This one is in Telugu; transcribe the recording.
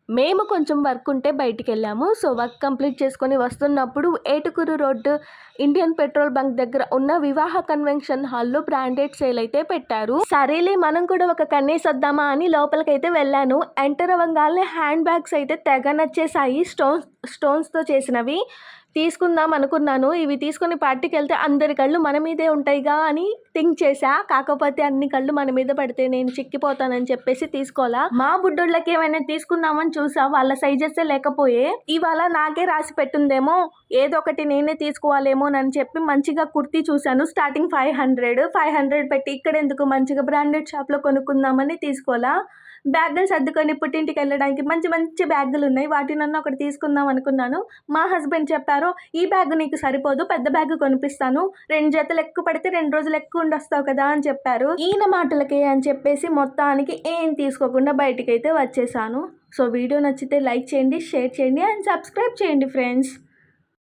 మేము కొంచెం వర్క్ ఉంటే బయటికెళ్ళాము. సో, వర్క్ కంప్లీట్ చేసుకొని వస్తున్నప్పుడు Etukuru road Indian petrol bunk దగ్గర ఉన్న వివాహ కన్వెన్షన్ హాల్‌లో బ్రాండెడ్ సేల్ అయితే పెట్టారు. సరేలే మనం కూడా ఒక కన్నేసొద్దామా అని లోపలికైతే వెళ్ళాను. ఎంటర్ అవ్వంగాల్నే హ్యాండ్ బ్యాగ్స్ అయితే తెగ నచ్చేసాయి. స్టోన్స్‌తో చేసినవి. తీసుకుందాం అనుకున్నాను. ఇవి తీసుకొని పార్టీకెళ్తే అందరి కళ్ళు మన మీదే ఉంటాయిగా అని థింక్ చేశా. కాకపోతే అన్ని కళ్ళు మన మీద పడితే నేను చిక్కిపోతానని చెప్పేసి తీసుకోలా. మా బుడ్డోళ్ళకి ఏమైనా తీసుకుందామని చూసా. వాళ్ళ సైజెసే లేకపోయే. ఇవాళ నాకే రాసి పెట్టుందేమో, ఏదో ఒకటి నేనే తీసుకోవాలేమోనని చెప్పి మంచిగా కుర్తీ చూశాను. స్టార్టింగ్ 500 పెట్టి ఇక్కడెందుకు మంచిగా బ్రాండెడ్ షాప్‌లో కొనుక్కుందామని తీసుకోలా. బ్యాగులు సర్దుకొని పుట్టింటికి వెళ్ళడానికి మంచి మంచి బ్యాగులు ఉన్నాయి. వాటినన్నా ఒకటి తీసుకుందాం అనుకున్నాను. మా హస్బెండ్ చెప్పారు, ఈ బ్యాగ్ నీకు సరిపోదు, పెద్ద బ్యాగ్ కొనిపిస్తాను, 2 జతలు ఎక్కువ పడితే 2 రోజులు ఎక్కువ ఉండొస్తావు కదా అని చెప్పారు. ఈయన మాటలకే అని చెప్పేసి మొత్తానికి ఏం తీసుకోకుండా బయటికైతే వచ్చేసాను. సో వీడియో నచ్చితే లైక్ చేయండి, షేర్ చేయండి అండ్ సబ్స్క్రైబ్ చేయండి ఫ్రెండ్స్.